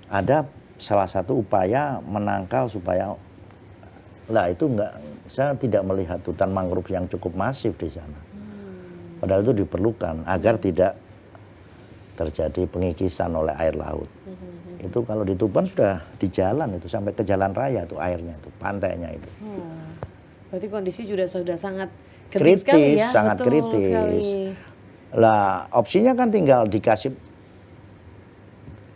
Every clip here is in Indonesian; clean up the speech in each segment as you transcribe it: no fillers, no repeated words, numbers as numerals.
ada salah satu upaya menangkal supaya itu enggak, saya tidak melihat hutan mangrove yang cukup masif di sana. Padahal itu diperlukan agar tidak terjadi pengikisan oleh air laut. Itu kalau di Tuban sudah di jalan itu sampai ke jalan raya tuh airnya itu, pantainya itu. Berarti kondisi sudah sangat kritis sekali ya? Sangat Betul kritis. Sekali. Lah opsinya kan tinggal dikasih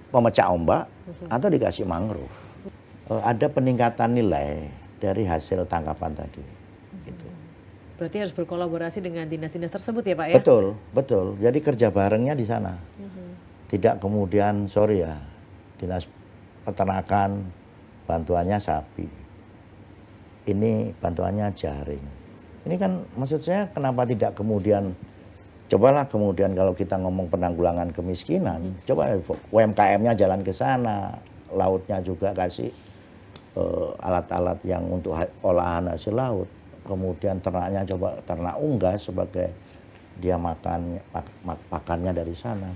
pemecah ombak atau dikasih mangrove. Ada peningkatan nilai dari hasil tangkapan tadi. Gitu. Berarti harus berkolaborasi dengan dinas-dinas tersebut ya Pak ya? Betul, betul. Jadi kerja barengnya di sana. Tidak kemudian sorry ya, dinas peternakan bantuannya sapi. Ini bantuannya jaring. Ini kan maksud saya kenapa tidak kemudian cobalah kemudian kalau kita ngomong penanggulangan kemiskinan, coba UMKM-nya jalan ke sana, lautnya juga kasih alat-alat yang untuk olahan hasil laut. Kemudian ternaknya coba ternak unggas sebagai dia makannya dari sana.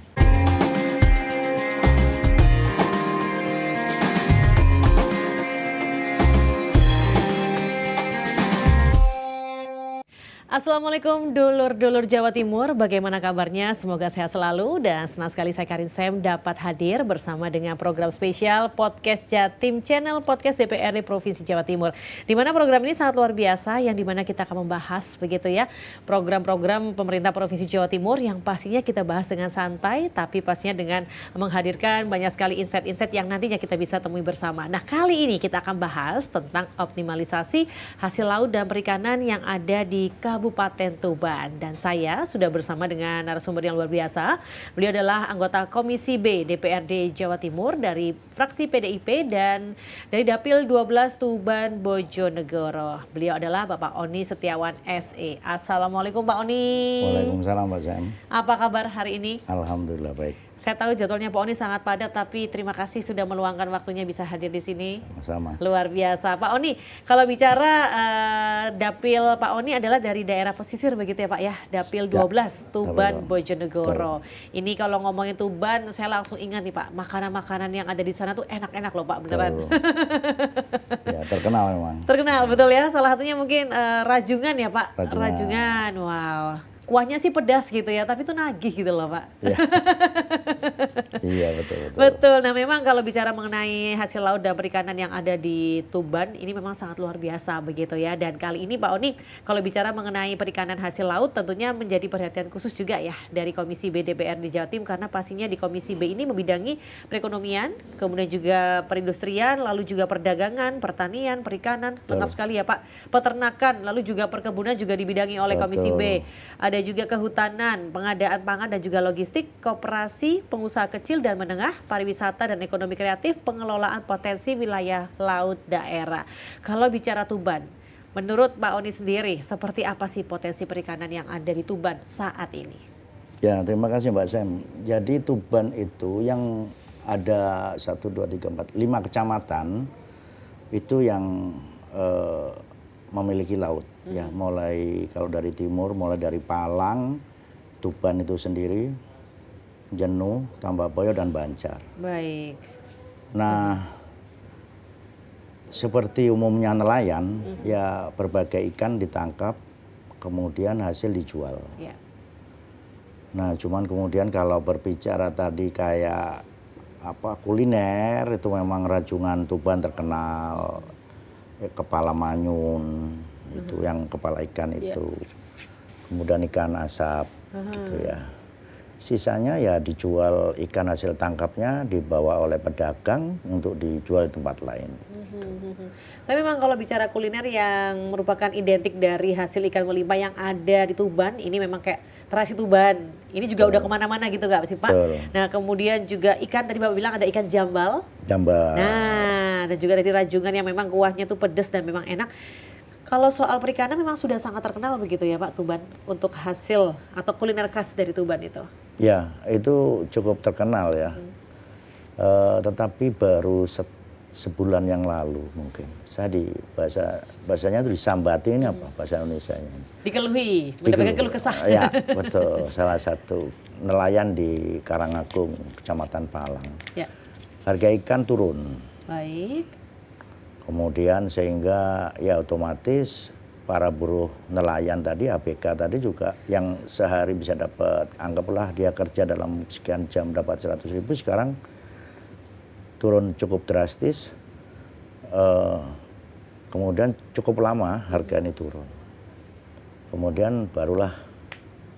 Assalamualaikum dulur-dulur Jawa Timur, bagaimana kabarnya? Semoga sehat selalu dan senang sekali saya Karin Sem dapat hadir bersama dengan program spesial Podcast Jatim Channel Podcast DPRD Provinsi Jawa Timur. Di mana program ini sangat luar biasa yang dimana kita akan membahas begitu ya program-program pemerintah Provinsi Jawa Timur yang pastinya kita bahas dengan santai tapi pastinya dengan menghadirkan banyak sekali insight-insight yang nantinya kita bisa temui bersama. Nah kali ini kita akan bahas tentang optimalisasi hasil laut dan perikanan yang ada di Kabupaten Tuban, dan saya sudah bersama dengan narasumber yang luar biasa. Beliau adalah anggota Komisi B DPRD Jawa Timur dari fraksi PDIP dan dari Dapil 12 Tuban Bojonegoro. Beliau adalah Bapak Oni Setiawan SE. Assalamualaikum Pak Oni. Waalaikumsalam Mbak Sam. Apa kabar hari ini? Alhamdulillah baik. Saya tahu jadwalnya Pak Oni sangat padat, tapi terima kasih sudah meluangkan waktunya bisa hadir di sini. Sama-sama. Luar biasa. Pak Oni, kalau bicara Dapil Pak Oni adalah dari daerah pesisir begitu ya Pak ya? Dapil 12, Tuban, Bojonegoro. Ini kalau ngomongin Tuban, saya langsung ingat nih Pak, makanan-makanan yang ada di sana tuh enak-enak loh Pak, beneran. Ya, terkenal memang. Terkenal, betul ya. Salah satunya mungkin rajungan ya Pak? Rajungan. Wow. Kuahnya sih pedas gitu ya, tapi itu nagih gitu loh Pak. Ya. Iya betul. Betul, nah memang kalau bicara mengenai hasil laut dan perikanan yang ada di Tuban, ini memang sangat luar biasa begitu ya. Dan kali ini Pak Oni, kalau bicara mengenai perikanan hasil laut tentunya menjadi perhatian khusus juga ya dari Komisi B DPRD Jawa Timur. Karena pastinya di Komisi B ini membidangi perekonomian, kemudian juga perindustrian, lalu juga perdagangan, pertanian, perikanan, lengkap sekali ya Pak. Peternakan, lalu juga perkebunan juga dibidangi oleh Komisi B. Ada juga kehutanan, pengadaan pangan dan juga logistik, koperasi, pengusaha kecil dan menengah, pariwisata dan ekonomi kreatif, pengelolaan potensi wilayah laut daerah. Kalau bicara Tuban, menurut Pak Oni sendiri, seperti apa sih potensi perikanan yang ada di Tuban saat ini? Ya, terima kasih Mbak Sam. Jadi Tuban itu yang ada 1, 2, 3, 4, 5 kecamatan itu yang memiliki laut. Ya, mulai kalau dari timur, mulai dari Palang, Tuban itu sendiri, Jenuh, Tambakboyo dan Banjar. Baik. Nah, seperti umumnya nelayan, ya berbagai ikan ditangkap, kemudian hasil dijual. Ya. Nah, cuman kemudian kalau berbicara tadi kayak kuliner, itu memang rajungan Tuban terkenal, kepala manyun, itu yang kepala ikan itu, kemudian ikan asap, gitu ya. Sisanya ya dijual ikan hasil tangkapnya dibawa oleh pedagang untuk dijual di tempat lain. Tapi memang kalau bicara kuliner yang merupakan identik dari hasil ikan melimpah yang ada di Tuban, ini memang kayak terasi Tuban. Ini juga udah kemana-mana gitu gak sih Pak? Nah kemudian juga ikan, tadi Bapak bilang ada ikan jambal. Jambal. Nah dan juga dari rajungan yang memang kuahnya tuh pedas dan memang enak. Kalau soal perikanan memang sudah sangat terkenal begitu ya Pak Tuban untuk hasil atau kuliner khas dari Tuban itu. Ya itu cukup terkenal ya. Tetapi baru sebulan yang lalu mungkin saya di bahasanya itu disambati, ini apa bahasa Indonesianya? Dikeluhi, mendapatkan keluh kesah. Ya betul, salah satu nelayan di Karangagung, Kecamatan Palang. Ya. harga ikan turun. Baik. Kemudian sehingga ya otomatis para buruh nelayan tadi, ABK tadi juga yang sehari bisa dapat, anggaplah dia kerja dalam sekian jam dapat 100.000, sekarang turun cukup drastis. Kemudian cukup lama harga ini turun. Kemudian barulah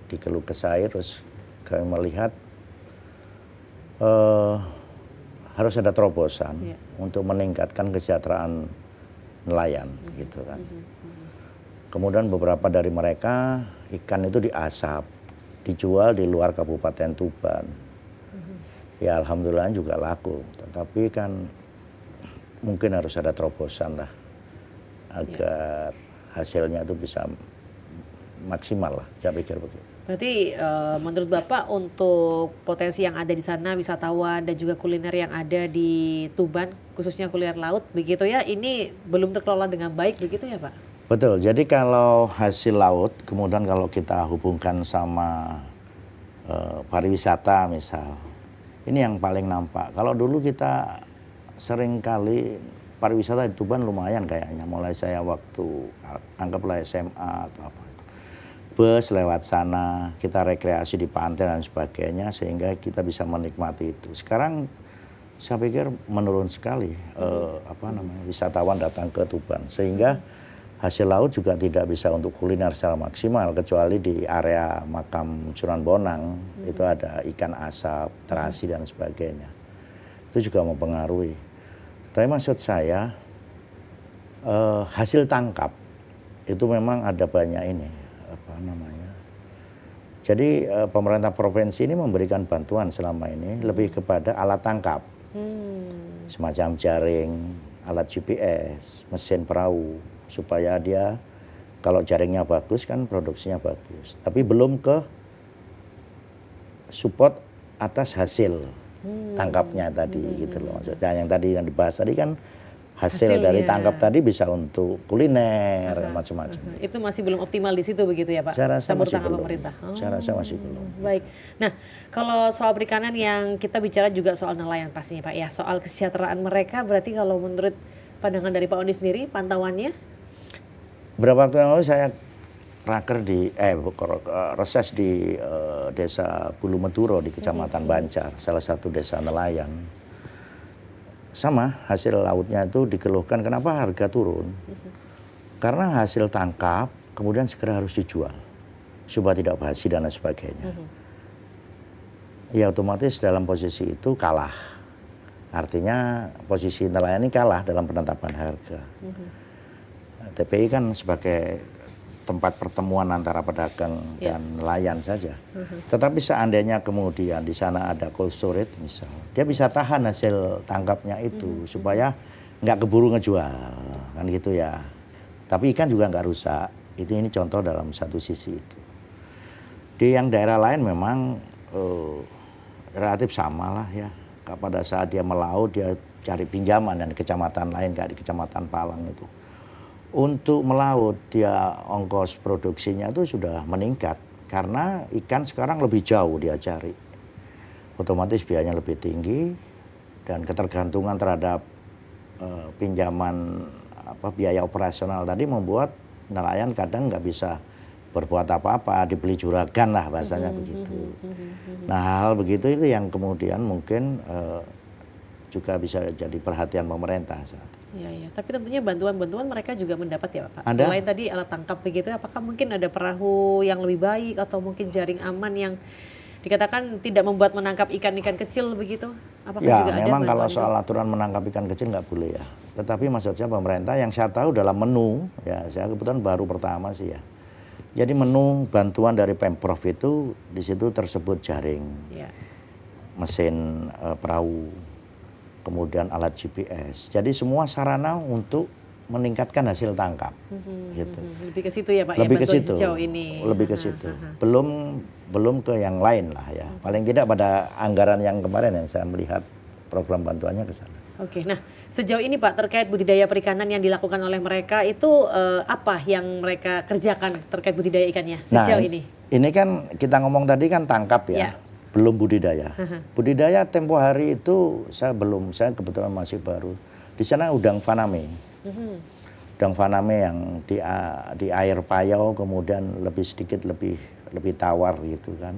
dikeluh kesah, terus kami melihat harus ada terobosan untuk meningkatkan kesejahteraan nelayan gitu kan. Kemudian beberapa dari mereka ikan itu diasap, dijual di luar Kabupaten Tuban. Ya alhamdulillah juga laku, tetapi kan mungkin harus ada terobosan lah agar hasilnya itu bisa maksimal lah, saya pikir begitu. Berarti menurut Bapak untuk potensi yang ada di sana, wisatawan dan juga kuliner yang ada di Tuban, khususnya kuliner laut begitu ya, ini belum terkelola dengan baik begitu ya Pak? Betul, jadi kalau hasil laut, kemudian kalau kita hubungkan sama pariwisata misal, ini yang paling nampak. Kalau dulu kita sering kali pariwisata di Tuban lumayan kayaknya, mulai saya waktu anggaplah SMA atau apa itu. Bus lewat sana, kita rekreasi di pantai dan sebagainya, sehingga kita bisa menikmati itu. Sekarang saya pikir menurun sekali wisatawan datang ke Tuban, sehingga hasil laut juga tidak bisa untuk kuliner secara maksimal, kecuali di area makam Sunan Bonang itu ada ikan asap, terasi dan sebagainya. Itu juga mempengaruhi. Tapi maksud saya hasil tangkap itu memang ada banyak ini Jadi pemerintah provinsi ini memberikan bantuan selama ini lebih kepada alat tangkap, semacam jaring, alat GPS, mesin perahu, supaya dia kalau jaringnya bagus kan produksinya bagus, tapi belum ke support atas hasil tangkapnya tadi gitu loh maksudnya. Yang tadi yang dibahas tadi kan hasil dari tangkap tadi bisa untuk kuliner macam-macam. Itu masih belum optimal di situ begitu ya Pak? Saya rasa masih belum. Pemerintah. Saya rasa masih belum. Baik. Nah kalau soal perikanan yang kita bicara juga soal nelayan pastinya Pak ya, soal kesejahteraan mereka, berarti kalau menurut pandangan dari Pak Ondi sendiri, pantauannya? Beberapa waktu yang lalu saya raker di reses di desa Bulu Meduro di Kecamatan Bancar, salah satu desa nelayan. Sama hasil lautnya itu dikeluhkan kenapa harga turun. Karena hasil tangkap kemudian segera harus dijual supaya tidak basi dan sebagainya. Ya otomatis dalam posisi itu kalah. Artinya posisi nelayan ini kalah dalam penetapan harga. TPI kan sebagai tempat pertemuan antara pedagang dan nelayan saja. Tetapi seandainya kemudian di sana ada cold storage misal, dia bisa tahan hasil tangkapnya itu supaya nggak keburu ngejual, kan gitu ya. Tapi ikan juga nggak rusak. Ini contoh dalam satu sisi itu. Di yang daerah lain memang relatif sama lah ya. Pada saat dia melaut dia cari pinjaman, dan di kecamatan lain kayak di Kecamatan Palang itu. Untuk melaut dia ongkos produksinya itu sudah meningkat karena ikan sekarang lebih jauh dia cari. Otomatis biayanya lebih tinggi dan ketergantungan terhadap pinjaman biaya operasional tadi membuat nelayan kadang nggak bisa berbuat apa-apa, dibeli juragan lah bahasanya begitu. Nah hal begitu itu yang kemudian mungkin juga bisa jadi perhatian pemerintah saat ini. Iya. Tapi tentunya bantuan-bantuan mereka juga mendapat ya Pak? Ada. Selain tadi alat tangkap begitu, apakah mungkin ada perahu yang lebih baik atau mungkin jaring aman yang dikatakan tidak membuat menangkap ikan-ikan kecil begitu? Apakah ya juga memang ada kalau soal aturan menangkap ikan kecil nggak boleh ya. Tetapi maksudnya pemerintah yang saya tahu dalam menu, ya saya kebetulan baru pertama sih ya. Jadi menu bantuan dari Pemprov itu di situ tersebut jaring, mesin perahu, kemudian alat GPS. Jadi semua sarana untuk meningkatkan hasil tangkap. Gitu. Lebih ke situ ya Pak? Lebih ke bantuan situ. sejauh ini. Lebih ke situ. Belum ke yang lain lah ya. Paling tidak pada anggaran yang kemarin yang saya melihat program bantuannya ke sana. Oke, nah sejauh ini Pak terkait budidaya perikanan yang dilakukan oleh mereka itu apa yang mereka kerjakan terkait budidaya ikannya sejauh ini? Ini kan kita ngomong tadi kan tangkap ya. belum budidaya. Budidaya tempo hari itu saya kebetulan masih baru. Di sana udang faname. Udang faname yang di air payau kemudian sedikit lebih tawar gitu kan.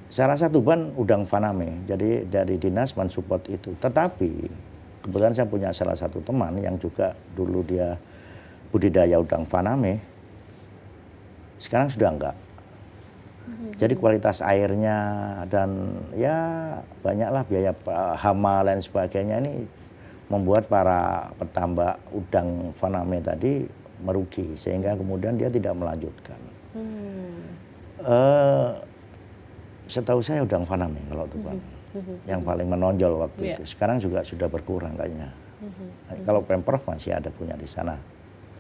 Saya rasa Tuban udang faname. Jadi dari dinas mensupport itu. Tetapi kebetulan saya punya salah satu teman yang juga dulu dia budidaya udang faname. Sekarang sudah enggak. Jadi kualitas airnya dan ya banyaklah biaya hama dan sebagainya ini membuat para petambak udang faname tadi merugi sehingga kemudian dia tidak melanjutkan. Setahu saya udang faname kalau Tuban yang paling menonjol waktu itu. Sekarang juga sudah berkurang kayaknya. Kalau Pemprov masih ada punya di sana.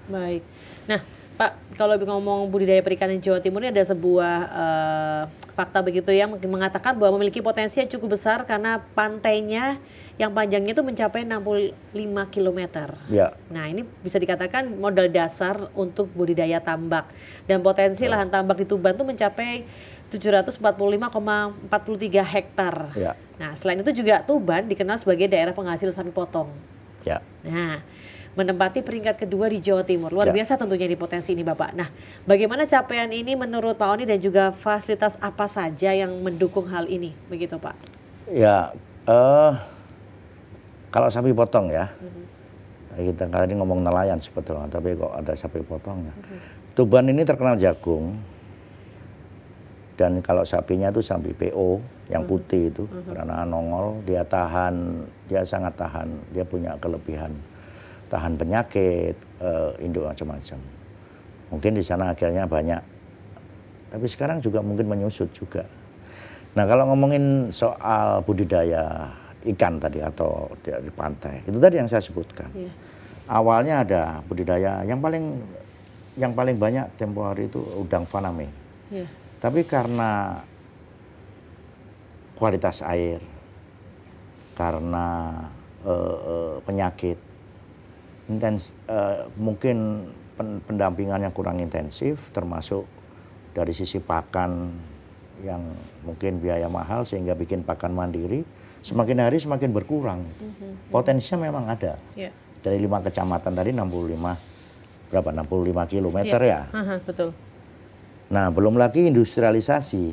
Baik. Nah, Pak, kalau ngomong budidaya perikanan di Jawa Timur ini ada sebuah fakta begitu yang mengatakan bahwa memiliki potensi yang cukup besar karena pantainya yang panjangnya itu mencapai 65 km. Ya. Nah, ini bisa dikatakan modal dasar untuk budidaya tambak. Dan potensi lahan tambak di Tuban itu mencapai 745,43 hektar. Ya. Nah, selain itu juga Tuban dikenal sebagai daerah penghasil sapi potong. Ya. Nah, menempati peringkat kedua di Jawa Timur. Luar biasa tentunya di potensi ini Bapak. Nah, bagaimana capaian ini menurut Pak Oni dan juga fasilitas apa saja yang mendukung hal ini? Begitu Pak. Ya, kalau sapi potong ya, kita kali ini ngomong nelayan sebetulnya, tapi kok ada sapi potongnya. Tuban ini terkenal jagung, dan kalau sapinya itu sapi PO, yang putih itu, karena nongol, dia sangat tahan, dia punya kelebihan. Tahan penyakit, induk macam-macam. Mungkin di sana akhirnya banyak. Tapi sekarang juga mungkin menyusut juga. Nah kalau ngomongin soal budidaya ikan tadi atau di pantai, itu tadi yang saya sebutkan. Yeah. Awalnya ada budidaya yang paling banyak tempo hari itu udang faname. Yeah. Tapi karena kualitas air, karena penyakit, mungkin pendampingan yang kurang intensif, termasuk dari sisi pakan yang mungkin biaya mahal sehingga bikin pakan mandiri, semakin hari semakin berkurang. Potensinya memang ada. Yeah. Dari 5 kecamatan tadi 65 kilometer ya. Betul. Nah belum lagi industrialisasi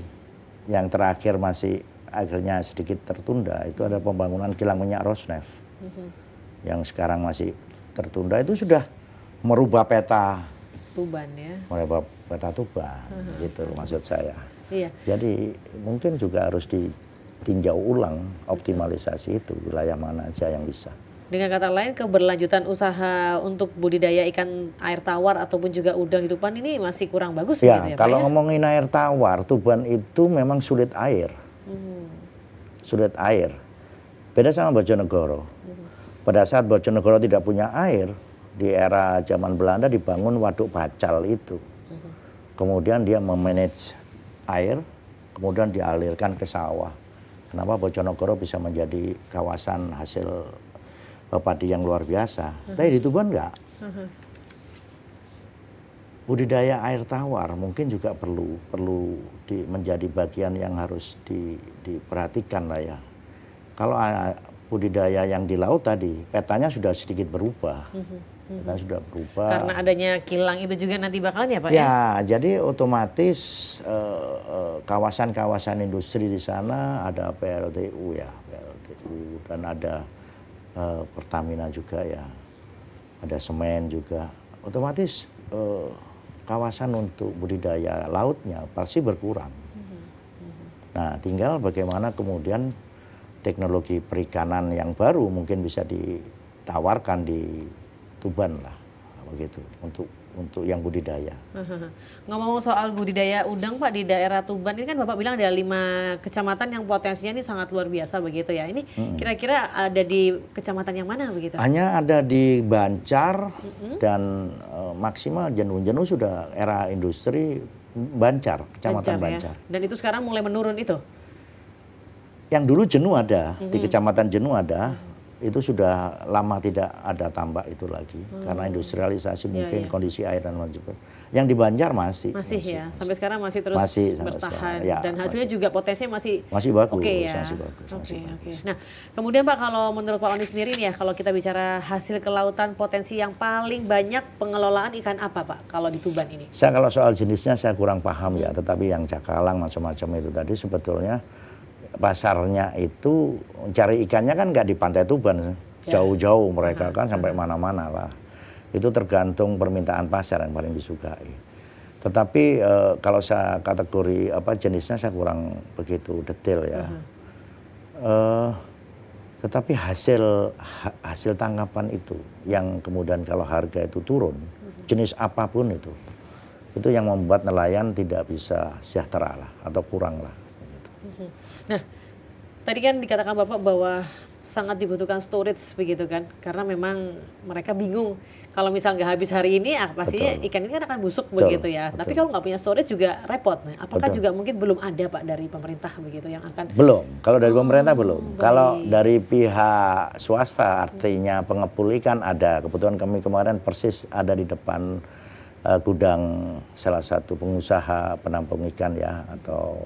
yang terakhir masih akhirnya sedikit tertunda, itu ada pembangunan kilang minyak Rosneft yang sekarang masih tertunda, itu sudah merubah peta Tuban ya. Merubah peta Tuban, gitu maksud saya. Iya. Jadi mungkin juga harus ditinjau ulang optimalisasi itu, wilayah mana aja yang bisa. Dengan kata lain, keberlanjutan usaha untuk budidaya ikan air tawar ataupun juga udang di Tuban ini masih kurang bagus ya, begitu ya Pak? Kalau ngomongin air tawar, Tuban itu memang sulit air. Sulit air. Beda sama Bojonegoro. Pada saat Bojonegoro tidak punya air, di era zaman Belanda dibangun waduk Bacal itu. Kemudian dia memanage air, kemudian dialirkan ke sawah. Kenapa Bojonegoro bisa menjadi kawasan hasil padi yang luar biasa? Tapi di Tuban enggak. Budidaya air tawar mungkin juga perlu menjadi bagian yang harus diperhatikan lah ya. Kalau budidaya yang di laut tadi, petanya sudah sedikit berubah. Petanya sudah berubah. Karena adanya kilang itu juga nanti bakalan ya Pak ya? Ya, jadi otomatis kawasan-kawasan industri di sana ada PLTU ya, PLTU, dan ada Pertamina juga ya, ada semen juga. Otomatis kawasan untuk budidaya lautnya pasti berkurang. Nah, tinggal bagaimana kemudian teknologi perikanan yang baru mungkin bisa ditawarkan di Tuban lah, begitu untuk yang budidaya. Ngomong soal budidaya udang Pak di daerah Tuban ini kan Bapak bilang ada 5 kecamatan yang potensinya ini sangat luar biasa begitu ya. Ini kira-kira ada di kecamatan yang mana begitu? Hanya ada di Bancar dan maksimal Jenuh sudah era industri Bancar, kecamatan Bancar. Ya? Dan itu sekarang mulai menurun itu? Yang dulu Jenuh ada, di kecamatan Jenuh ada, itu sudah lama tidak ada tambak itu lagi karena industrialisasi mungkin kondisi air dan lain sebagainya. Yang di Banjar masih ya, sampai sekarang masih terus bertahan ya, dan hasilnya juga potensinya masih bagus, ya. masih bagus. Nah, kemudian Pak, kalau menurut Pak Oni sendiri nih ya, kalau kita bicara hasil kelautan, potensi yang paling banyak pengelolaan ikan apa Pak kalau di Tuban ini? Saya kalau soal jenisnya saya kurang paham ya, tetapi yang cakalang macam-macam itu tadi sebetulnya pasarnya itu cari ikannya kan nggak di pantai Tuban, jauh-jauh mereka kan sampai mana-mana lah. Itu tergantung permintaan pasar yang paling disukai. Tetapi kalau saya kategori jenisnya saya kurang begitu detail ya. Tetapi hasil tangkapan itu yang kemudian kalau harga itu turun, jenis apapun itu yang membuat nelayan tidak bisa sejahtera lah atau kurang lah. Nah, tadi kan dikatakan Bapak bahwa sangat dibutuhkan storage begitu kan, karena memang mereka bingung kalau misal nggak habis hari ini, pastinya ikan ini kan akan busuk begitu ya. Tapi kalau nggak punya storage juga repot. Nah, apakah juga mungkin belum ada Pak dari pemerintah begitu yang akan? Belum, kalau dari pemerintah belum. Kalau dari pihak swasta artinya pengepul ikan ada. Kebetulan kami kemarin persis ada di depan gudang salah satu pengusaha penampung ikan ya atau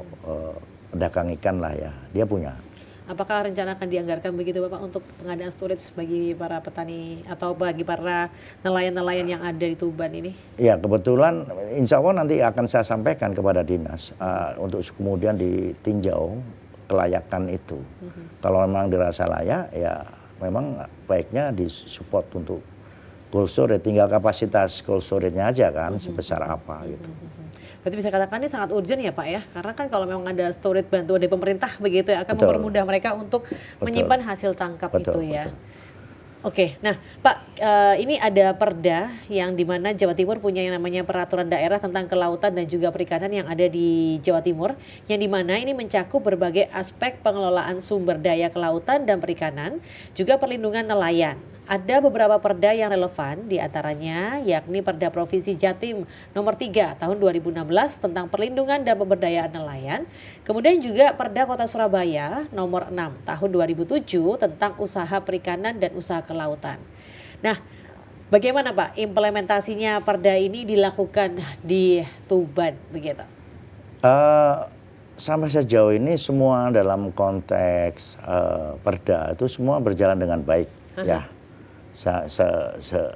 pedagang ikan lah ya, dia punya. Apakah rencana akan dianggarkan begitu Bapak untuk pengadaan storage bagi para petani atau bagi para nelayan-nelayan yang ada di Tuban ini? Ya kebetulan insya Allah nanti akan saya sampaikan kepada dinas untuk kemudian ditinjau kelayakan itu. Kalau memang dirasa layak ya memang baiknya disupport untuk cold storage, tinggal kapasitas cold storage-nya aja kan sebesar apa gitu. Berarti bisa katakan ini sangat urgent ya Pak ya, karena kan kalau memang ada storage bantuan dari pemerintah begitu ya akan mempermudah mereka untuk menyimpan hasil tangkap itu ya. Oke, nah Pak, ini ada perda yang dimana Jawa Timur punya yang namanya peraturan daerah tentang kelautan dan juga perikanan yang ada di Jawa Timur, yang dimana ini mencakup berbagai aspek pengelolaan sumber daya kelautan dan perikanan, juga perlindungan nelayan. Ada beberapa perda yang relevan, diantaranya yakni Perda Provinsi Jatim nomor 3 tahun 2016 tentang perlindungan dan pemberdayaan nelayan. Kemudian juga Perda Kota Surabaya nomor 6 tahun 2007 tentang usaha perikanan dan usaha kelautan. Nah, bagaimana Pak implementasinya perda ini dilakukan di Tuban begitu? Sampai sejauh ini semua dalam konteks perda itu semua berjalan dengan baik ya.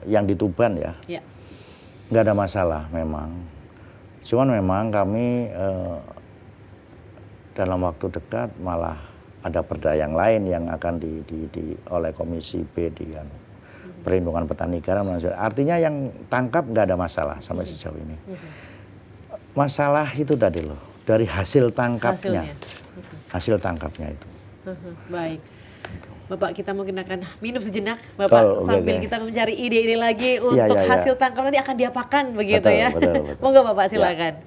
Yang di Tuban ya, nggak ada masalah memang. Cuman memang kami dalam waktu dekat malah ada perda yang lain yang akan oleh Komisi B di perlindungan petani garam. Artinya yang tangkap nggak ada masalah sampai sejauh ini. Masalah itu tadi loh dari hasil tangkapnya, hasil tangkapnya itu. Baik. Bapak, kita mungkin akan minum sejenak Bapak sambil kita mencari ide-ide lagi untuk hasil tangkap nanti akan diapakan begitu ya. Betul. Monggo Bapak silakan.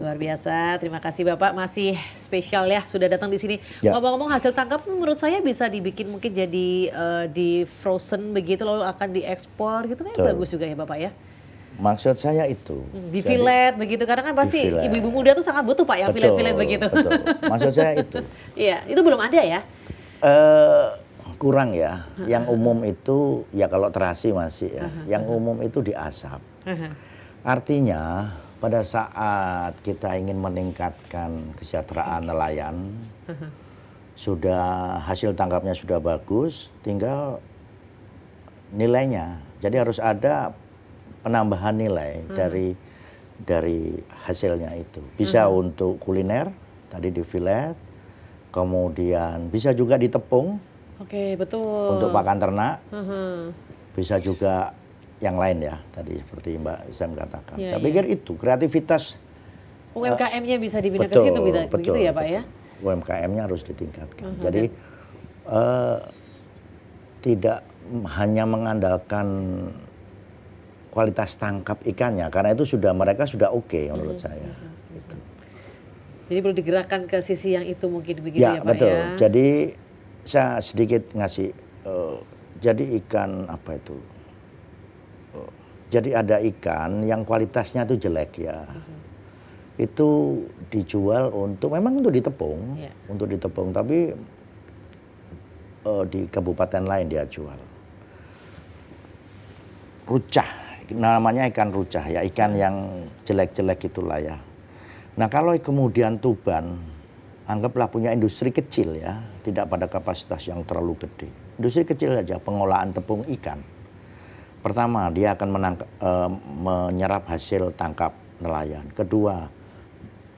Luar biasa, terima kasih Bapak, masih spesial ya sudah datang di sini. Ngomong-ngomong hasil tangkap menurut saya bisa dibikin mungkin jadi di frozen begitu lalu akan diekspor gitu kan bagus juga ya Bapak ya. Maksud saya itu. Di filet begitu, karena kan pasti ibu-ibu muda tuh sangat butuh Pak yang filet-filet begitu. Betul, maksud saya itu. Iya, itu belum ada ya? Kurang ya, yang umum itu ya kalau terasi masih ya, yang umum itu diasap. Artinya pada saat kita ingin meningkatkan kesejahteraan nelayan, sudah hasil tangkapnya sudah bagus, tinggal nilainya. Jadi harus ada penambahan nilai dari hasilnya itu. Bisa untuk kuliner, tadi di filet, kemudian bisa juga ditepung. Oke, betul. Untuk pakan ternak. Bisa juga yang lain ya, tadi seperti Mbak Isam katakan. Saya pikir itu kreativitas UMKM-nya bisa dibina ke situ begitu ya Pak ya? UMKM-nya harus ditingkatkan. Jadi tidak hanya mengandalkan kualitas tangkap ikannya, karena itu mereka sudah oke menurut saya. Gitu. Jadi perlu digerakkan ke sisi yang itu mungkin begitu ya Pak betul. ya? Jadi saya sedikit ngasih, jadi ikan apa itu, jadi ada ikan yang kualitasnya itu jelek ya. itu dijual memang untuk ditepung, Iya. untuk ditepung, tapi di kabupaten lain dia jual. Rucah, namanya ikan rucah ya, ikan yang jelek-jelek itulah ya. Nah kalau kemudian Tuban, anggaplah punya industri kecil ya, tidak pada kapasitas yang terlalu gede. Industri kecil saja, pengolahan tepung ikan. Pertama, dia akan menyerap hasil tangkap nelayan. Kedua,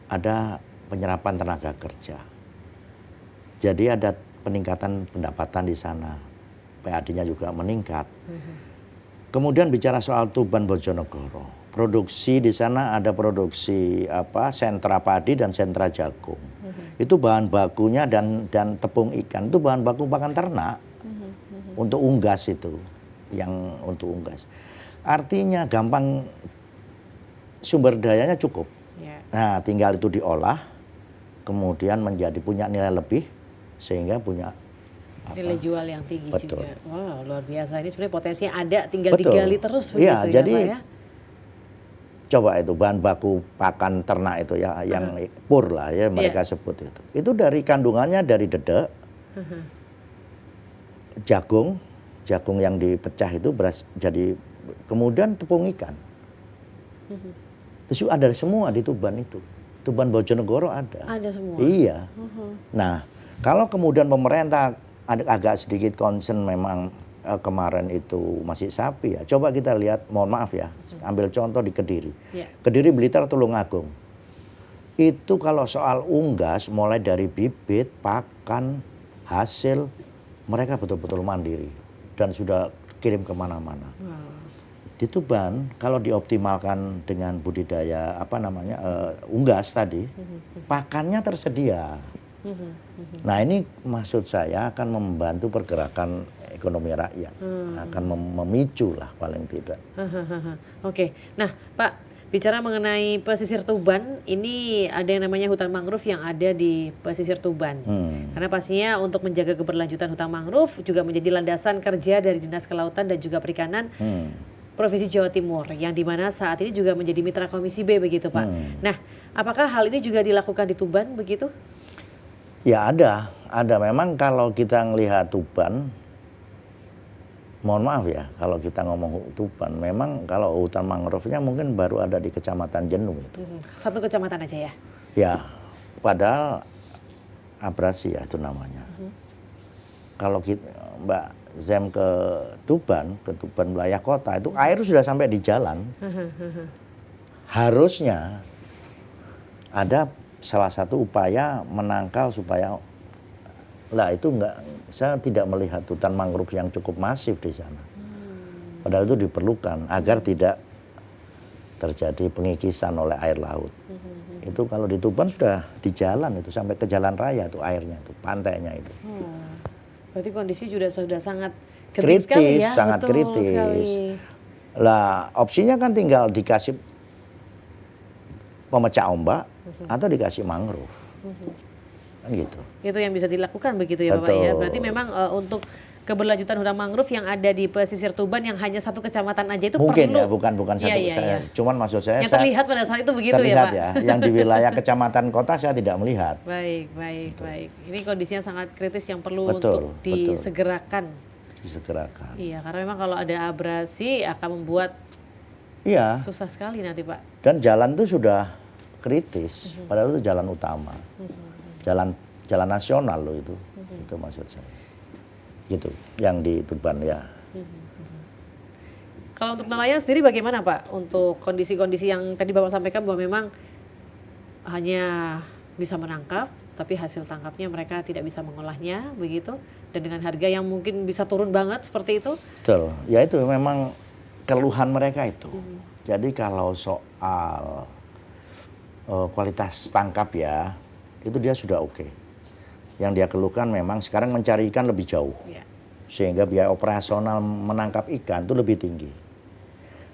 ada penyerapan tenaga kerja. Jadi ada peningkatan pendapatan di sana. PAD-nya juga meningkat. Kemudian bicara soal Tuban Bojonegoro. Produksi di sana ada produksi sentra padi dan sentra jagung. Itu bahan bakunya dan tepung ikan itu bahan baku pakan ternak. Untuk unggas itu, yang untuk unggas. Artinya gampang, sumber dayanya cukup. Ya. Nah, tinggal itu diolah, kemudian punya nilai lebih, sehingga punya Nilai jual yang tinggi Betul. juga. Wow, luar biasa. Ini sebenarnya potensinya ada, tinggal Betul. digali terus begitu Iya, ya jadi Pak ya. coba itu bahan baku pakan ternak itu ya, yang pur lah ya mereka sebut itu. Itu dari kandungannya dari dedek, jagung yang dipecah itu jadi kemudian tepung ikan. Itu ada semua di Tuban itu. Tuban Bojonegoro ada. Ada semua. Iya. Nah, kalau kemudian pemerintah agak sedikit concern memang kemarin itu masih sapi ya. Coba kita lihat, mohon maaf ya, ambil contoh di Kediri. Ya. Kediri, Blitar, Tulungagung. Itu kalau soal unggas mulai dari bibit, pakan, hasil, mereka betul-betul mandiri dan sudah kirim kemana-mana. Di Tuban kalau dioptimalkan dengan budidaya unggas tadi, pakannya tersedia. Nah ini maksud saya akan membantu pergerakan ekonomi rakyat, akan memicu lah paling tidak. Oke, nah Pak, bicara mengenai pesisir Tuban, ini ada yang namanya hutan mangrove yang ada di pesisir Tuban. Karena pastinya untuk menjaga keberlanjutan hutan mangrove juga menjadi landasan kerja dari Dinas Kelautan dan juga Perikanan Provinsi Jawa Timur, yang dimana saat ini juga menjadi mitra Komisi B begitu Pak. Nah, apakah hal ini juga dilakukan di Tuban begitu? Ya ada. Memang kalau kita melihat Tuban, mohon maaf ya, kalau kita ngomong Tuban, memang kalau hutan mangrove-nya mungkin baru ada di Kecamatan Jenuh itu. Satu kecamatan aja ya? Ya, padahal abrasi ya itu namanya. Kalau Mbak Zem ke Tuban wilayah kota, itu air sudah sampai di jalan. Harusnya ada salah satu upaya menangkal supaya itu saya tidak melihat hutan mangrove yang cukup masif di sana. Padahal itu diperlukan agar tidak terjadi pengikisan oleh air laut. Itu kalau di Tuban sudah di jalan itu sampai ke jalan raya tuh airnya tuh, pantainya itu. Berarti kondisi sudah sangat kritis sekali ya? Sangat Betul kritis. Sekali. Lah opsinya kan tinggal dikasih pemecah ombak atau dikasih mangrove. Kan gitu. Itu yang bisa dilakukan begitu ya Bapak ya. Berarti memang untuk keberlanjutan hutan mangrove yang ada di pesisir Tuban yang hanya satu kecamatan aja itu mungkin perlu. Ya, bukan satu. Iya. Cuman maksud saya yang terlihat pada saat itu begitu terlihat ya Pak. Yang di wilayah kecamatan kota saya tidak melihat. Baik. Ini kondisinya sangat kritis yang perlu untuk disegerakan. Iya, karena memang kalau ada abrasi akan membuat susah sekali nanti Pak. Dan jalan itu sudah kritis, padahal itu jalan utama. Jalan nasional loh itu. Itu maksud saya. Gitu, yang di Tuban ya. Kalau untuk nelayan sendiri bagaimana Pak? Untuk kondisi-kondisi yang tadi Bapak sampaikan bahwa memang hanya bisa menangkap, tapi hasil tangkapnya mereka tidak bisa mengolahnya, begitu? Dan dengan harga yang mungkin bisa turun banget seperti itu? Betul, ya itu memang keluhan mereka itu. Jadi kalau soal kualitas tangkap ya, itu dia sudah oke. Yang dia keluhkan memang sekarang mencari ikan lebih jauh. Sehingga biaya operasional menangkap ikan itu lebih tinggi.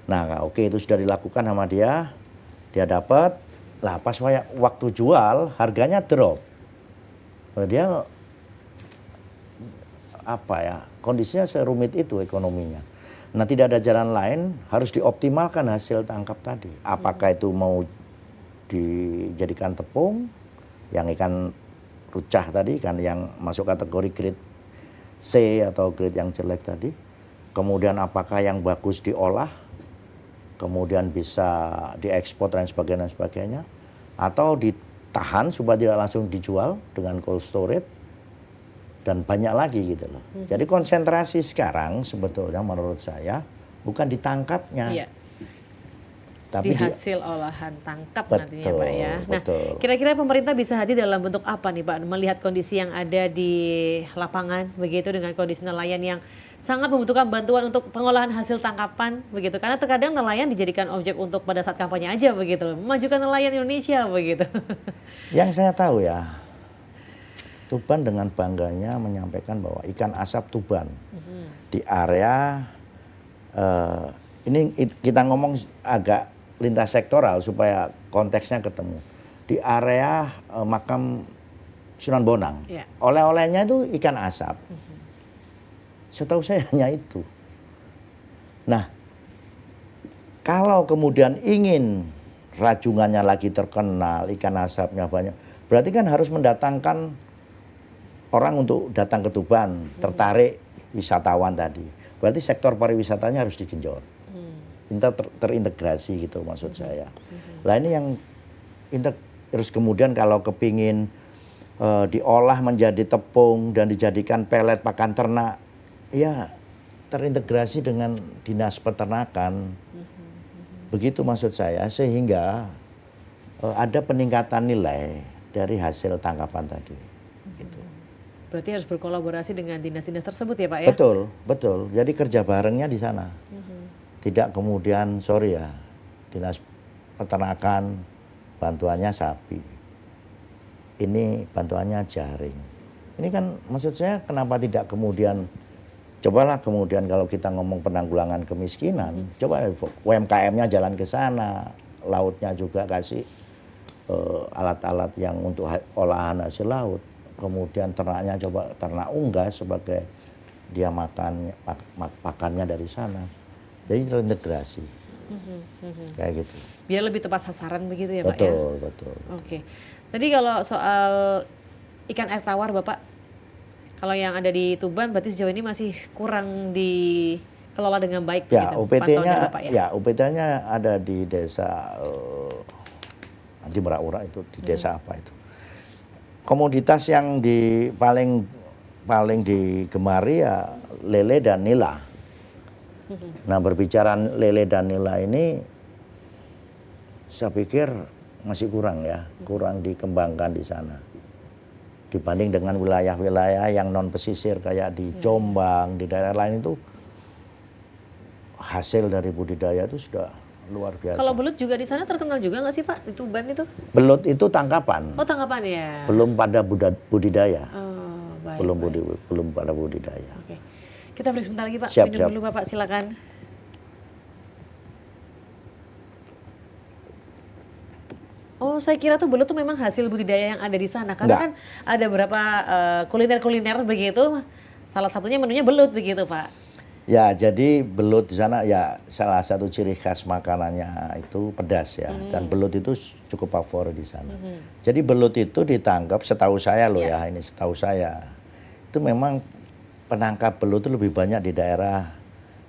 Nah oke, itu sudah dilakukan sama dia dapat. Lah pas waktu jual harganya drop. Dia kondisinya serumit itu ekonominya. Nah tidak ada jalan lain, harus dioptimalkan hasil tangkap tadi. Apakah itu mau dijadikan tepung, yang ikan rucah tadi, ikan yang masuk kategori grade C atau grade yang jelek tadi. Kemudian apakah yang bagus diolah, kemudian bisa diekspor dan sebagainya, atau ditahan supaya tidak langsung dijual dengan cold storage, dan banyak lagi gitu loh. Jadi konsentrasi sekarang sebetulnya menurut saya bukan ditangkapnya, tapi di hasil olahan tangkap nantinya betul, Pak ya. Nah, betul. kira-kira pemerintah bisa hadir dalam bentuk apa nih Pak? Melihat kondisi yang ada di lapangan begitu, dengan kondisi nelayan yang sangat membutuhkan bantuan untuk pengolahan hasil tangkapan begitu. Karena terkadang nelayan dijadikan objek untuk pada saat kampanye aja begitu loh. Memajukan nelayan Indonesia begitu. Yang saya tahu ya, Tuban dengan bangganya menyampaikan bahwa ikan asap Tuban di area ini kita ngomong agak lintas sektoral supaya konteksnya ketemu. Di area makam Sunan Bonang, oleh-olehnya itu ikan asap. Setahu saya hanya itu. Nah, kalau kemudian ingin rajungannya lagi terkenal, ikan asapnya banyak, berarti kan harus mendatangkan orang untuk datang ke Tuban, tertarik wisatawan tadi. Berarti sektor pariwisatanya harus digenjot. Terintegrasi gitu maksud saya. Lah ini yang terus kemudian kalau kepingin diolah menjadi tepung dan dijadikan pelet pakan ternak, ya terintegrasi dengan dinas peternakan. Begitu maksud saya, sehingga ada peningkatan nilai dari hasil tangkapan tadi. Gitu. Berarti harus berkolaborasi dengan dinas-dinas tersebut ya Pak ya? Betul, betul. Jadi kerja barengnya di sana. Tidak kemudian, sorry ya, dinas peternakan bantuannya sapi. Ini bantuannya jaring. Ini kan maksud saya kenapa tidak kemudian, cobalah kemudian kalau kita ngomong penanggulangan kemiskinan, coba UMKM-nya jalan ke sana, lautnya juga kasih alat-alat yang untuk olahan hasil laut. Kemudian ternaknya coba ternak unggas sebagai dia makannya dari sana. Jadi terintegrasi, kayak gitu. Biar lebih tepat sasaran begitu ya Pak ya? Betul, betul. Oke. Tadi kalau soal ikan air tawar Bapak, kalau yang ada di Tuban berarti sejauh ini masih kurang dikelola dengan baik Ya, gitu, UPT-nya Bapak ya? ya, UPT-nya ada di desa nanti Merak-Ura itu, di desa apa itu. Komoditas yang paling digemari ya lele dan nila. Nah, berbicara lele dan nila ini saya pikir masih kurang ya, kurang dikembangkan di sana. Dibanding dengan wilayah-wilayah yang non pesisir kayak di Jombang, di daerah lain itu hasil dari budidaya itu sudah luar biasa. Kalau belut juga di sana terkenal juga nggak sih Pak, di Tuban itu? Belut itu tangkapan. Oh, tangkapan ya? Belum pada budidaya. Oh, baik. Belum pada budidaya. Oke. Kita break sebentar lagi Pak. Siap, Minum siap. dulu Bapak, silakan. Oh, saya kira tuh belut tuh memang hasil budidaya yang ada di sana. Karena Enggak. kan ada beberapa kuliner-kuliner begitu. Salah satunya menunya belut begitu Pak. Ya, jadi belut di sana ya salah satu ciri khas makanannya itu pedas ya. Dan belut itu cukup favorit di sana. Jadi belut itu ditangkap, setahu saya loh ya, ini setahu saya. Itu memang penangkap belut itu lebih banyak di daerah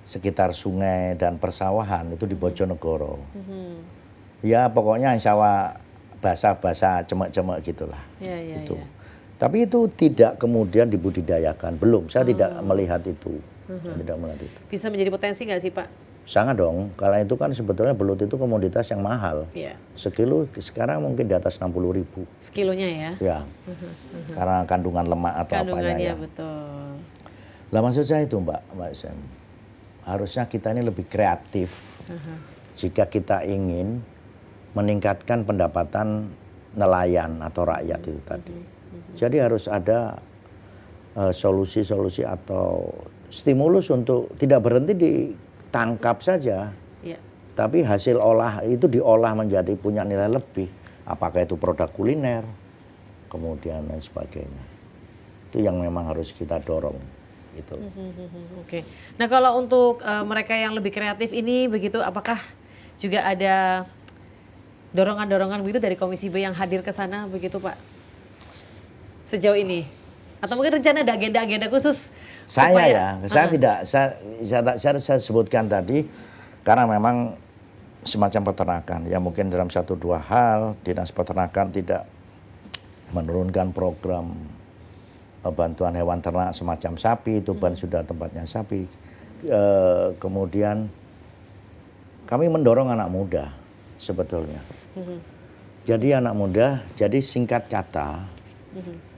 sekitar sungai dan persawahan, itu di Bojonegoro. Ya pokoknya sawah basah-basah, cemek-cemek gitulah. Itu. Tapi itu tidak kemudian dibudidayakan, belum. Saya tidak melihat itu. Tidak melihat itu. Bisa menjadi potensi nggak sih Pak? Sangat dong, karena itu kan sebetulnya belut itu komoditas yang mahal. Iya. Sekilo sekarang mungkin di atas 60.000. Sekilonya ya? Ya, karena kandungan lemak atau apanya ya. Betul. Lah maksud saya itu Mbak Sam, harusnya kita ini lebih kreatif jika kita ingin meningkatkan pendapatan nelayan atau rakyat itu tadi. Jadi harus ada solusi-solusi atau stimulus untuk tidak berhenti ditangkap saja, tapi hasil olah itu diolah menjadi punya nilai lebih. Apakah itu produk kuliner, kemudian dan sebagainya. Itu yang memang harus kita dorong. Gitu. Oke. Nah kalau untuk mereka yang lebih kreatif ini begitu, apakah juga ada dorongan-dorongan begitu dari Komisi B yang hadir ke sana begitu Pak? Sejauh ini? Atau mungkin rencana ada agenda-agenda khusus? Saya tidak, saya sebutkan tadi karena memang semacam peternakan. Ya mungkin dalam 1-2 hal Dinas Peternakan tidak menurunkan program bantuan hewan ternak semacam sapi, Tuban sudah tempatnya sapi. Kemudian kami mendorong anak muda sebetulnya. Jadi anak muda, jadi singkat kata,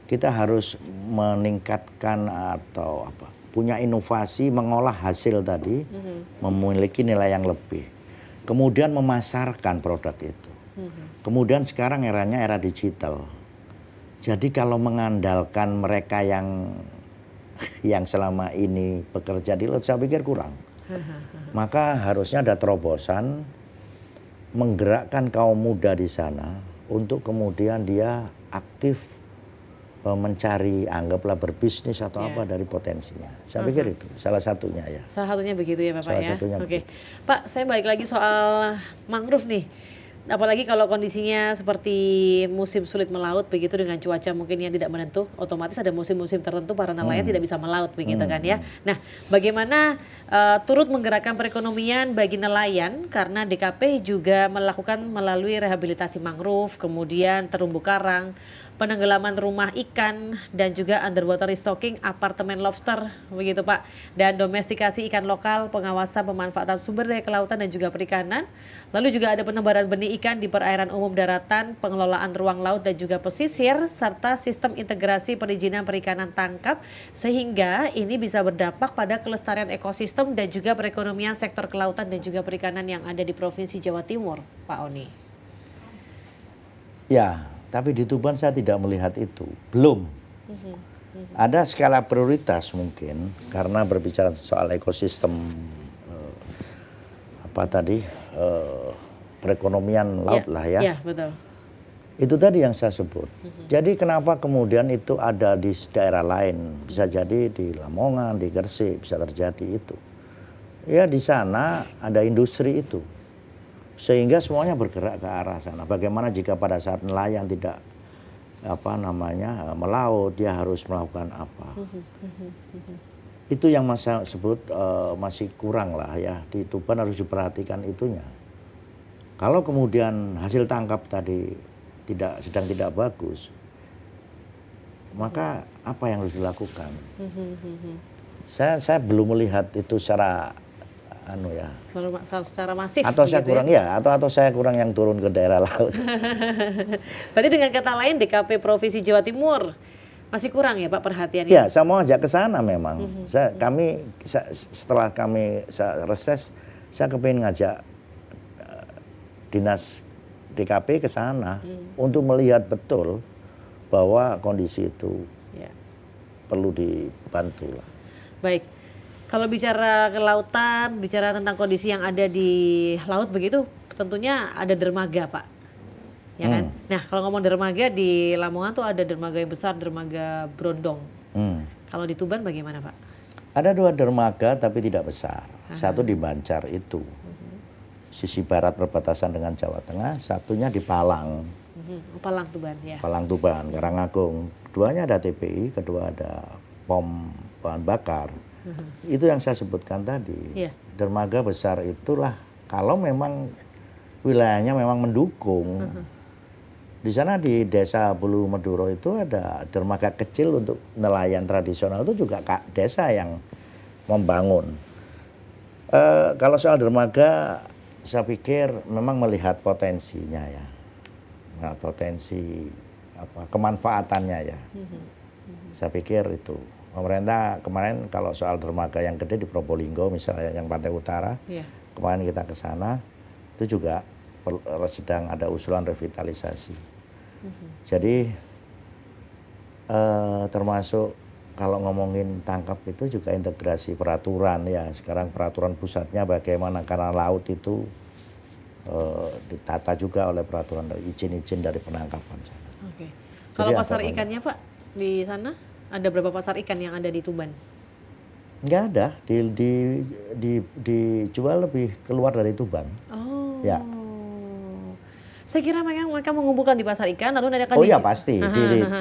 kita harus meningkatkan atau punya inovasi mengolah hasil tadi, memiliki nilai yang lebih. Kemudian memasarkan produk itu. Kemudian sekarang eranya era digital. Jadi kalau mengandalkan mereka yang selama ini bekerja di laut, saya pikir kurang. Maka harusnya ada terobosan menggerakkan kaum muda di sana untuk kemudian dia aktif mencari, anggaplah berbisnis atau apa dari potensinya. Saya pikir itu salah satunya ya. Salah satunya begitu ya Bapak salah ya. Satunya Oke. begitu. Pak, saya balik lagi soal mangrove nih. Apalagi kalau kondisinya seperti musim sulit melaut begitu dengan cuaca mungkin yang tidak menentu, otomatis ada musim-musim tertentu para nelayan tidak bisa melaut begitu kan ya. Nah, bagaimana turut menggerakkan perekonomian bagi nelayan karena DKP juga melakukan melalui rehabilitasi mangrove, kemudian terumbu karang, penenggelaman rumah ikan dan juga underwater restocking apartemen lobster begitu Pak, dan domestikasi ikan lokal, pengawasan pemanfaatan sumber daya kelautan dan juga perikanan, lalu juga ada penebaran benih ikan di perairan umum daratan, pengelolaan ruang laut dan juga pesisir, serta sistem integrasi perizinan perikanan tangkap sehingga ini bisa berdampak pada kelestarian ekosistem dan juga perekonomian sektor kelautan dan juga perikanan yang ada di Provinsi Jawa Timur, Pak Oni. Ya, tapi di Tuban saya tidak melihat itu, belum. Ada skala prioritas mungkin karena berbicara soal ekosistem perekonomian laut lah ya. Iya, betul. Itu tadi yang saya sebut. Jadi kenapa kemudian itu ada di daerah lain, bisa jadi di Lamongan, di Gresik bisa terjadi itu. Ya di sana ada industri itu. Sehingga semuanya bergerak ke arah sana. Bagaimana jika pada saat nelayan tidak melaut, dia harus melakukan apa? Itu yang saya sebut masih kurang lah ya. Di Tuban harus diperhatikan itunya. Kalau kemudian hasil tangkap tadi sedang tidak bagus, maka apa yang harus dilakukan? Saya belum melihat itu secara secara masif atau saya kurang ya? atau saya kurang yang turun ke daerah laut. Berarti dengan kata lain DKP Provinsi Jawa Timur masih kurang ya Pak perhatiannya? Ya, saya mau ajak ke sana memang. Setelah kami reses, saya kepingin ngajak dinas DKP ke sana untuk melihat betul bahwa kondisi itu perlu dibantu lah. Baik. Kalau bicara kelautan, bicara tentang kondisi yang ada di laut begitu, tentunya ada dermaga Pak, ya kan? Nah kalau ngomong dermaga di Lamongan tuh ada dermaga yang besar, dermaga Brondong. Kalau di Tuban bagaimana Pak? Ada 2 dermaga tapi tidak besar. Satu di Banjar itu, sisi barat perbatasan dengan Jawa Tengah, satunya di Palang. Palang Tuban ya. Palang Tuban, Karangagung. Keduanya ada TPI, kedua ada pom bahan bakar. Itu yang saya sebutkan tadi. Dermaga besar itulah kalau memang wilayahnya memang mendukung. Di sana di desa Bulu Meduro itu ada dermaga kecil untuk nelayan tradisional, itu juga desa yang membangun. Kalau soal dermaga, saya pikir memang melihat potensinya ya, potensi kemanfaatannya ya. Saya pikir itu. Pemerintah kemarin kalau soal dermaga yang gede di Probolinggo misalnya yang pantai utara, kemarin kita ke sana, itu juga sedang ada usulan revitalisasi. Jadi termasuk kalau ngomongin tangkap itu juga integrasi peraturan ya. Sekarang peraturan pusatnya bagaimana karena laut itu ditata juga oleh peraturan izin-izin dari penangkapan sana. Oke. Kalau pasar ikannya Pak di sana? Ada berapa pasar ikan yang ada di Tuban? Nggak ada, dijual lebih keluar dari Tuban. Oh. Ya. Saya kira mereka mengumpulkan di pasar ikan lalu nanti akan Oh iya pasti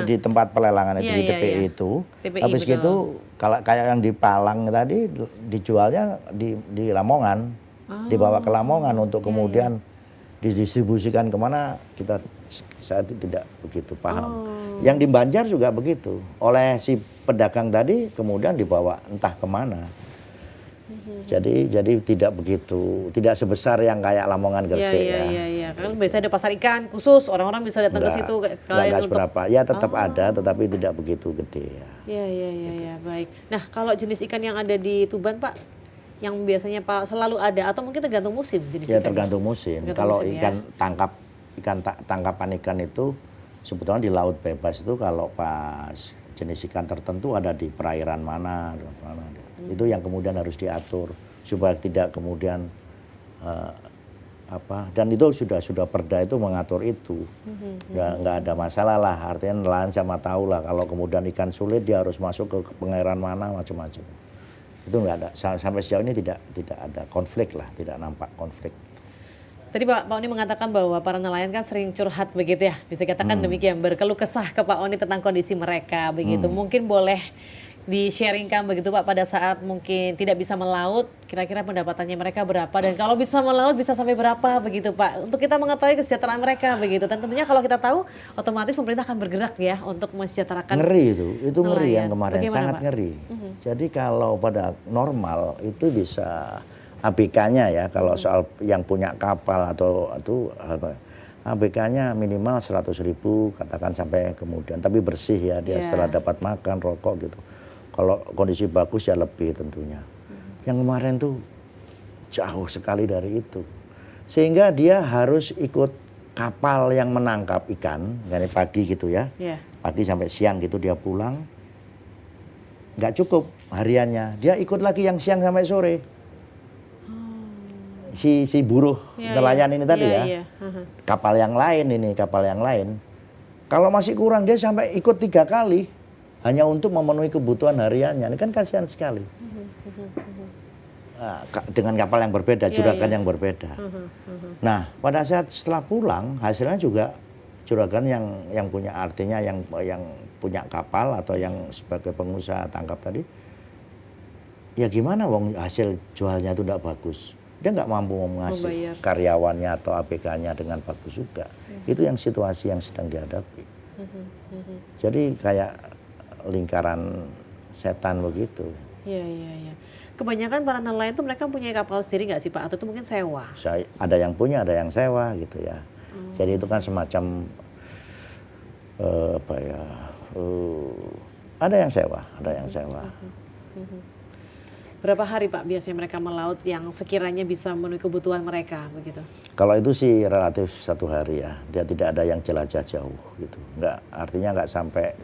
di tempat pelelangan itu Iya, di iya, TPI iya. itu. TPI, Habis betul. gitu kalau kayak yang di Palang tadi dijualnya di Lamongan, dibawa ke Lamongan untuk kemudian didistribusikan kemana kita saat itu tidak begitu paham. Yang di Banjar juga begitu. Oleh si pedagang tadi kemudian dibawa entah kemana. Jadi tidak begitu, tidak sebesar yang kayak Lamongan Gresik ya. Iya. Kan biasanya ada pasar ikan khusus, orang-orang bisa datang ke situ Enggak seberapa. Ya tetap ada, tetapi tidak begitu gede ya. Iya, baik. Nah, kalau jenis ikan yang ada di Tuban, Pak, yang biasanya Pak selalu ada atau mungkin tergantung musim jenis Ya ikannya? tergantung musim. Tergantung Kalau musim, ikan tangkapan ikan itu sebetulnya di laut bebas itu kalau pas jenis ikan tertentu ada di perairan mana. Itu yang kemudian harus diatur supaya tidak kemudian dan itu sudah perda itu mengatur itu. Nggak ada masalah lah, artinya nelayan sama tahu lah kalau kemudian ikan sulit dia harus masuk ke perairan mana macam-macam. Itu nggak ada, sampai sejauh ini tidak ada konflik lah, tidak nampak konflik. Tadi Pak Oni mengatakan bahwa para nelayan kan sering curhat begitu ya, bisa katakan demikian, berkeluh kesah ke Pak Oni tentang kondisi mereka begitu. Mungkin boleh di-sharingkan begitu Pak, pada saat mungkin tidak bisa melaut, kira-kira pendapatannya mereka berapa, dan kalau bisa melaut bisa sampai berapa begitu Pak, untuk kita mengetahui kesejahteraan mereka begitu. Dan tentunya kalau kita tahu, otomatis pemerintah akan bergerak ya untuk mensejahterakan. Ngeri itu ngeri nelayan. yang kemarin. Bagaimana, Sangat Pak? ngeri. Jadi kalau pada normal itu bisa ABK-nya ya, kalau soal yang punya kapal atau ABK-nya minimal 100.000 katakan sampai kemudian, tapi bersih ya dia setelah dapat makan, rokok gitu. Kalau kondisi bagus ya lebih tentunya. Yang kemarin tuh jauh sekali dari itu. Sehingga dia harus ikut kapal yang menangkap ikan, dari pagi gitu ya. Pagi sampai siang gitu dia pulang. Nggak cukup hariannya. Dia ikut lagi yang siang sampai sore. Si buruh nelayan ini tadi ya. Kapal yang lain. Kalau masih kurang dia sampai ikut 3 kali. Hanya untuk memenuhi kebutuhan hariannya. Ini kan kasihan sekali. Dengan kapal yang berbeda, juragan yang berbeda. Nah, pada saat setelah pulang, hasilnya juga juragan yang punya, artinya yang punya kapal atau yang sebagai pengusaha tangkap tadi, ya gimana wong hasil jualnya itu tidak bagus. Dia nggak mampu mengasih karyawannya atau ABK-nya dengan bagus juga. Itu yang situasi yang sedang dihadapi. Jadi kayak lingkaran setan begitu. Iya. Kebanyakan para nelayan itu mereka punya kapal sendiri nggak sih Pak? Atau itu mungkin sewa? Ada yang punya, ada yang sewa gitu ya. Jadi itu kan semacam ada yang sewa. Berapa hari Pak biasanya mereka melaut yang sekiranya bisa memenuhi kebutuhan mereka begitu? Kalau itu sih relatif 1 hari ya. Dia tidak ada yang jelajah jauh gitu. Artinya nggak sampai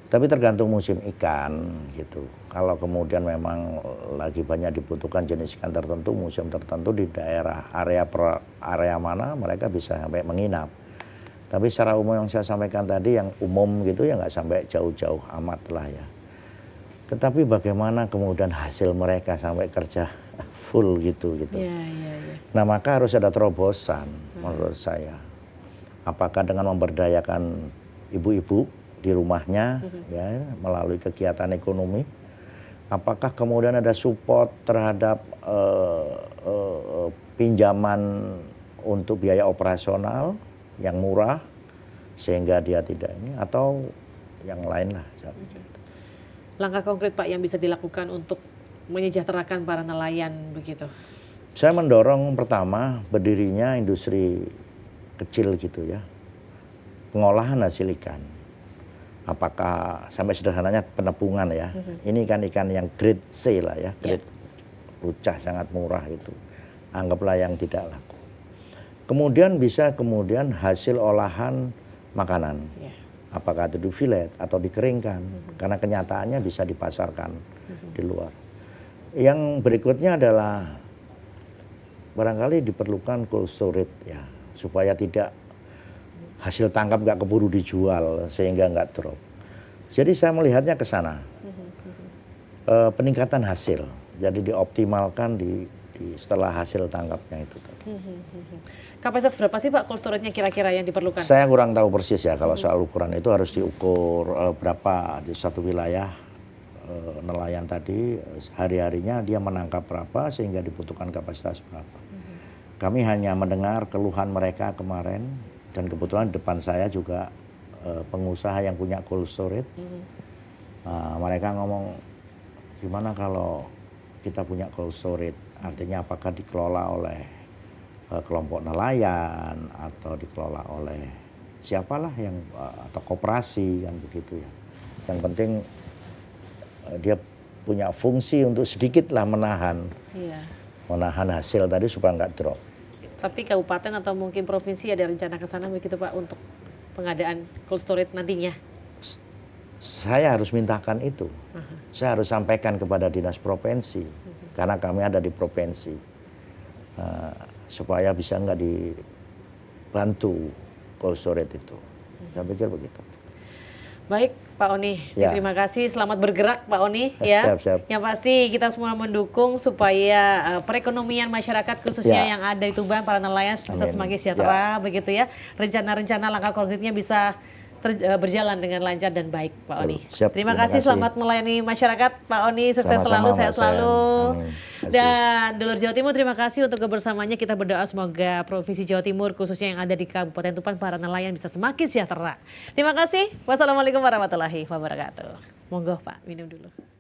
tapi tergantung musim ikan gitu. Kalau kemudian memang lagi banyak dibutuhkan jenis ikan tertentu, musim tertentu di daerah area mana mereka bisa sampai menginap. Tapi secara umum yang saya sampaikan tadi yang umum gitu ya nggak sampai jauh-jauh amat lah ya. Tetapi bagaimana kemudian hasil mereka sampai kerja full gitu. Iya. Nah maka harus ada terobosan menurut saya. Apakah dengan memberdayakan ibu-ibu di rumahnya ya melalui kegiatan ekonomi, apakah kemudian ada support terhadap pinjaman untuk biaya operasional yang murah sehingga dia tidak ini, atau yang lain lah saya pikir. Langkah konkret Pak yang bisa dilakukan untuk menyejahterakan para nelayan begitu? Saya mendorong pertama berdirinya industri kecil gitu ya, pengolahan hasil ikan. Apakah sampai sederhananya penepungan ya. Ini kan ikan yang grade C lah ya, grade rucah sangat murah itu. Anggaplah yang tidak laku. Kemudian bisa hasil olahan makanan. Apakah itu di filet atau dikeringkan. Karena kenyataannya bisa dipasarkan di luar. Yang berikutnya adalah barangkali diperlukan cold storage ya, supaya tidak hasil tangkap nggak keburu dijual sehingga nggak drop. Jadi saya melihatnya ke sana. Peningkatan hasil, jadi dioptimalkan di setelah hasil tangkapnya itu tadi. Kapasitas berapa sih Pak cold storage-nya kira-kira yang diperlukan? Saya kurang tahu persis ya, kalau soal ukuran itu harus diukur berapa di satu wilayah nelayan tadi, hari-harinya dia menangkap berapa sehingga dibutuhkan kapasitas berapa. Kami hanya mendengar keluhan mereka kemarin, dan kebetulan depan saya juga pengusaha yang punya cold storage. Mereka ngomong, gimana kalau kita punya cold storage, artinya apakah dikelola oleh kelompok nelayan atau dikelola oleh siapalah yang atau koperasi kan begitu ya. Yang penting dia punya fungsi untuk sedikitlah menahan hasil tadi supaya nggak drop. Tapi kabupaten atau mungkin provinsi ada rencana ke sana begitu Pak untuk pengadaan cold storage nantinya? Saya harus mintakan itu. Saya harus sampaikan kepada dinas provinsi, karena kami ada di provinsi, supaya bisa nggak dibantu cold storage itu. Saya pikir begitu. Baik Pak Oni, Ya. terima kasih. Selamat bergerak Pak Oni ya. Siap. Yang pasti kita semua mendukung supaya perekonomian masyarakat khususnya yang ada di Tuban, para nelayan bisa semakin sejahtera begitu ya. Rencana-rencana langkah konkretnya bisa berjalan dengan lancar dan baik Pak Oni. Siap, Terima terima kasih, kasih. selamat melayani masyarakat Pak Oni, sukses Sama-sama, selalu, sehat Mbak Sen. selalu. Amin. Terima kasih. Dan Dulur Jawa Timur, terima kasih untuk kebersamaannya. Kita berdoa semoga Provinsi Jawa Timur khususnya yang ada di Kabupaten Tuban, para nelayan bisa semakin sejahtera. Terima kasih. Wassalamualaikum warahmatullahi wabarakatuh. Monggo Pak, minum dulu.